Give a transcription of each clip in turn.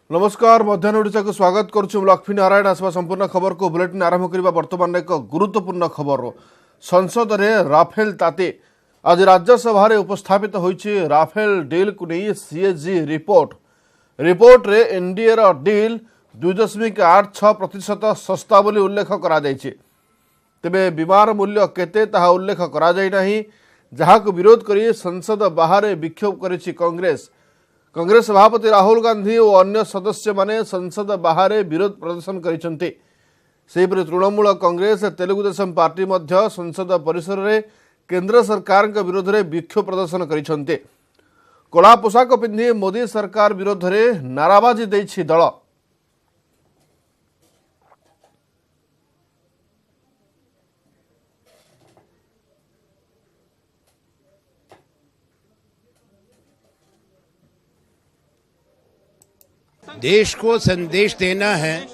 नमस्कार मध्याह्न ओडिशा को स्वागत करुछु लक्ष्मी नारायण आसवा संपूर्ण खबर को बुलेटिन आरंभ करबा वर्तमान एक गुरुत्वपूर्ण खबर संसद रे राफेल ताते आज राज्यसभा रे उपस्थापित होईछि राफेल डील को नहीं सीएजी रिपोर्ट रे एनडीए रो डील 2.86% सस्ता बोली उल्लेख करा जायछि तेबे विमान मूल्य केते ताहा उल्लेख करा जाय नाही जहाको विरोध करी संसद बाहर विक्षोभ करिछि कांग्रेस सभापति राहुल गांधी और अन्य सदस्य माने संसद बाहर विरोध प्रदर्शन करिसेंते सेहिपरि तृणमूल कांग्रेस तेलुगुदेशम पार्टी मध्य संसद परिसर रे केंद्र सरकार के विरोध रे विक्षोभ प्रदर्शन करिसेंते कला पोशाक पिंधि मोदी सरकार विरोध रे नाराबाजी दैछि दल देश को संदेश देना है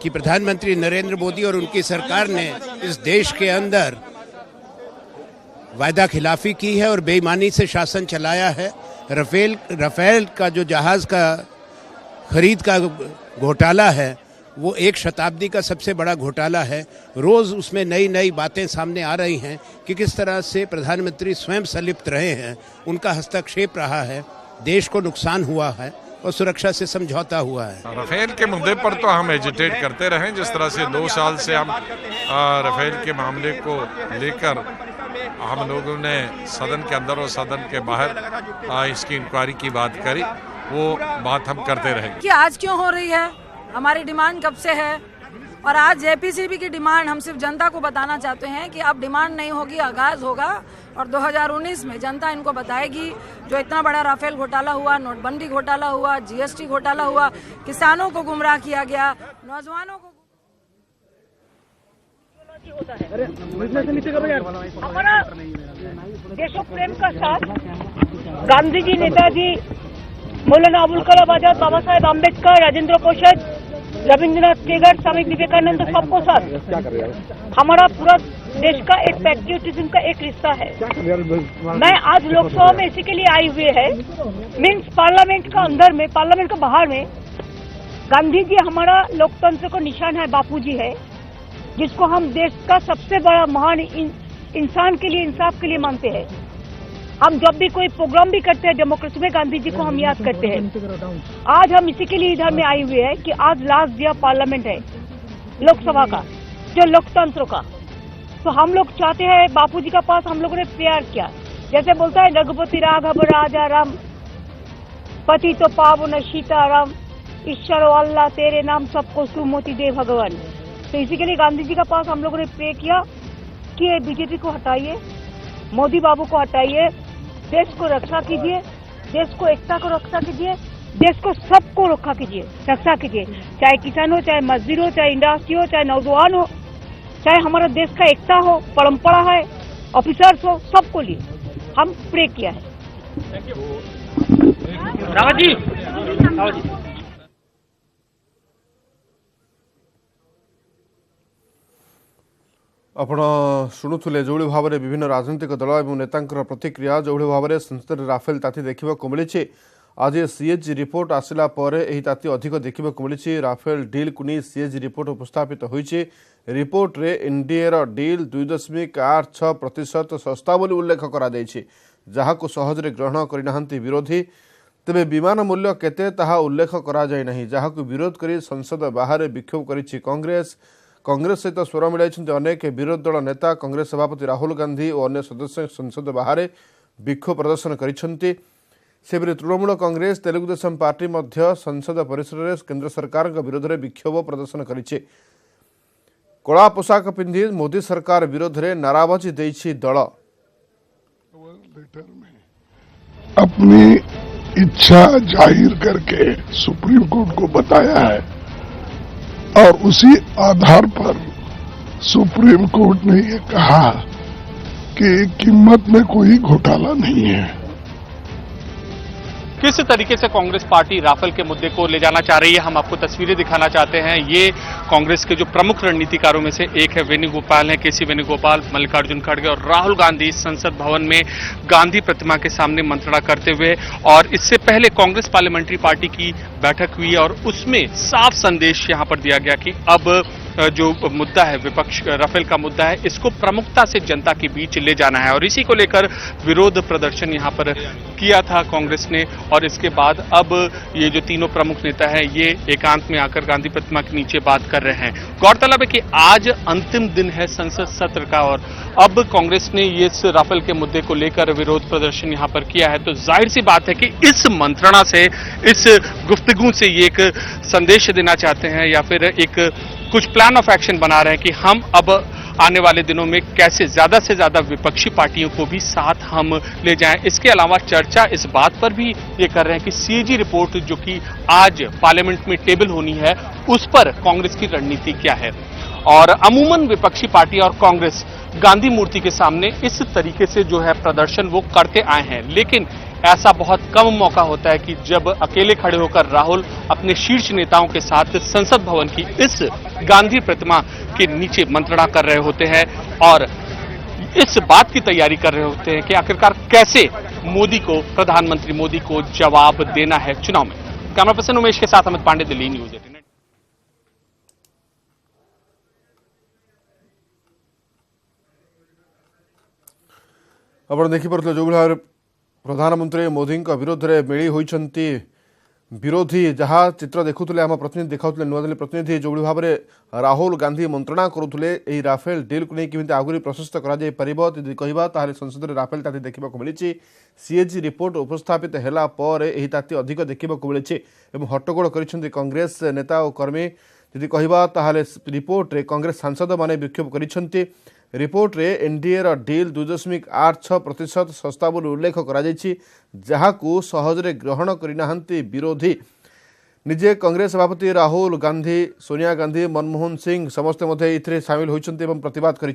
कि प्रधानमंत्री नरेंद्र मोदी और उनकी सरकार ने इस देश के अंदर वायदा खिलाफी की है और बेईमानी से शासन चलाया है। राफेल का जो जहाज का खरीद का घोटाला है वो एक शताब्दी का सबसे बड़ा घोटाला है। रोज उसमें नई नई बातें सामने आ रही हैं कि किस तरह से प्रधानमंत्री स्वयं संलिप्त रहे हैं, उनका हस्तक्षेप रहा है, देश को नुकसान हुआ है और सुरक्षा से समझौता हुआ है। राफेल के मुद्दे पर तो हम एजिटेट करते रहे, जिस तरह से 2 साल से हम राफेल के मामले को लेकर हम लोगों ने सदन के अंदर और सदन के बाहर इसकी इंक्वायरी की बात करी, वो बात हम करते रहे। कि आज क्यों हो रही है, हमारी डिमांड कब से है और आज जेपीसीबी की डिमांड हम सिर्फ जनता को बताना चाहते हैं कि अब डिमांड नहीं होगी, आगाज होगा और 2019 में जनता इनको बताएगी। जो इतना बड़ा राफेल घोटाला हुआ, नोटबंदी घोटाला हुआ, जीएसटी घोटाला हुआ, किसानों को गुमराह किया गया, नौजवानों को हमारा देशो प्रेम का साथ गांधी जी, नेताजी, मौलाना अबुल कलाम आजाद, बाबा साहेब अम्बेडकर, राजेंद्र प्रसाद, रविंद्रनाथ टैगोर, स्वामी विवेकानंद, सबको साथ हमारा पूरा देश का एक पैट्रियोटिज्म का एक हिस्सा है। मैं आज लोकसभा में इसी के लिए आई हुई है, मीन्स पार्लियामेंट का अंदर में, पार्लियामेंट का बाहर में गांधी जी हमारा लोकतंत्र को निशान है, बापूजी है, जिसको हम देश का सबसे बड़ा महान इंसान के लिए, इंसाफ के लिए मानते हैं। हम जब भी कोई प्रोग्राम भी करते हैं डेमोक्रेसी में, गांधी जी को हम याद करते हैं। आज हम इसी के लिए इधर में आए हुए हैं कि आज लास्ट डे पार्लियामेंट है लोकसभा का, जो लोकतंत्र का। तो हम लोग चाहते हैं, बापूजी का पास हम लोगों ने प्यार किया, जैसे बोलता है रघुपति राघव राजा राम, पति तो पावन सीताराम, ईश्वर अल्लाह तेरे नाम सबको सुमति दे भगवान। तो इसी के लिए गांधी जी का पास हम लोगों ने प्रे किया कि बीजेपी को हटाइए, मोदी बाबू को हटाइए, देश को रक्षा कीजिए, देश को एकता को रक्षा कीजिए, देश को सबको रक्षा कीजिए, चाहे किसान हो, चाहे मजदूर हो, चाहे इंडस्ट्री हो, चाहे नौजवान हो, चाहे हमारा देश का एकता हो, परंपरा है, ऑफिसर्स हो, सबको लिए हम प्रे किया है। रावत जी आपण शुणुले जो भाव में विभिन्न राजनीतिक दल और नेता प्रतिक्रिया जो भाव में संसद में राफेल ताती देखा मिली। आज सीएजी रिपोर्ट आसला ताती अधिक देखा मिली। राफेल डील को नहीं सीएजी रिपोर्ट उपस्थापित होती। रिपोर्ट रे एनडीए रो डील 2.86% सस्ता बोली उल्लेख करा जायछि, जहाको सहजरे ग्रहण करना विरोधी। तेबे विमान मूल्य केते ताहा उल्लेख करा जाय नहीं, जहाको विरोध करी संसद बाहर विक्षोभ करिछि कांग्रेस सहित स्वर मिलाई अनेक विरोधी दल नेता। कांग्रेस सभापति राहुल गांधी और अन्य सदस्य संसद बाहर विक्षोभ प्रदर्शन करिसेंते। सेपरि तृणमूल कांग्रेस तेलुगुदेशम पार्टी मध्य संसद परिसर में केंद्र सरकार विरोध में विक्षोभ प्रदर्शन करिछि। कला पोशाक पिंधि मोदी सरकार विरोध में नाराबाजी दैछि दल। अपनी इच्छा जाहिर करके सुप्रीम कोर्ट को बताया है और उसी आधार पर सुप्रीम कोर्ट ने ये कहा कि कीमत में कोई घोटाला नहीं है। किस तरीके से कांग्रेस पार्टी राफेल के मुद्दे को ले जाना चाह रही है, हम आपको तस्वीरें दिखाना चाहते हैं। ये कांग्रेस के जो प्रमुख रणनीतिकारों में से एक है वेणुगोपाल है, केसी वेणुगोपाल, मल्लिकार्जुन खड़गे और राहुल गांधी संसद भवन में गांधी प्रतिमा के सामने मंत्रणा करते हुए। और इससे पहले कांग्रेस पार्लियामेंट्री पार्टी की बैठक हुई और उसमें साफ संदेश यहां पर दिया गया कि अब जो मुद्दा है विपक्ष राफेल का मुद्दा है, इसको प्रमुखता से जनता के बीच ले जाना है। और इसी को लेकर विरोध प्रदर्शन यहां पर किया था कांग्रेस ने। और इसके बाद अब ये जो तीनों प्रमुख नेता हैं ये एकांत में आकर गांधी प्रतिमा के नीचे बात कर रहे हैं। गौरतलब है कि आज अंतिम दिन है संसद सत्र का और अब कांग्रेस ने ये इस राफेल के मुद्दे को लेकर विरोध प्रदर्शन यहां पर किया है। तो जाहिर सी बात है कि इस मंत्रणा से, इस गुफ्तगू से ये एक संदेश देना चाहते हैं या फिर एक कुछ प्लान ऑफ एक्शन बना रहे हैं कि हम अब आने वाले दिनों में कैसे ज्यादा से ज्यादा विपक्षी पार्टियों को भी साथ हम ले जाएं। इसके अलावा चर्चा इस बात पर भी ये कर रहे हैं कि सीएजी रिपोर्ट जो कि आज पार्लियामेंट में टेबल होनी है, उस पर कांग्रेस की रणनीति क्या है। और अमूमन विपक्षी पार्टी और कांग्रेस गांधी मूर्ति के सामने इस तरीके से जो है प्रदर्शन वो करते आए हैं, लेकिन ऐसा बहुत कम मौका होता है कि जब अकेले खड़े होकर राहुल अपने शीर्ष नेताओं के साथ संसद भवन की इस गांधी प्रतिमा के नीचे मंत्रणा कर रहे होते हैं और इस बात की तैयारी कर रहे होते हैं कि आखिरकार कैसे मोदी को, प्रधानमंत्री मोदी को जवाब देना है चुनाव में। कैमरा पर्सन उमेश के साथ अमित पांडे, दिल्ली न्यूज 18। आप देखिपे जो भाव प्रधानमंत्री मोदी विरोध में मिली होती विरोधी जहाँ चित्र देखुले आम प्रतिनिधि देखा नुआदिल्ली प्रतिनिधि जो भाव में राहुल गांधी मंत्रणा करुले राफेल डील को नहीं आगुरी प्रशस्त कर संसद में राफेल ताती देखा मिली। सीएजी रिपोर्ट उपस्थापित है ताती अधिक देखा मिली। हट्टगोल कर कांग्रेस नेता और कर्मी जदि कहवा रिपोर्ट रे कांग्रेस सांसद माने विक्षोभ कर रिपोर्ट रे एनडीए डील 2.86% सस्ता बोली उल्लेख करा सहजरे ग्रहण करना विरोधी। निजे कांग्रेस सभापति राहुल गांधी, सोनिया गांधी, मनमोहन सिंह समस्ते सामिल होती प्रतिवाद कर।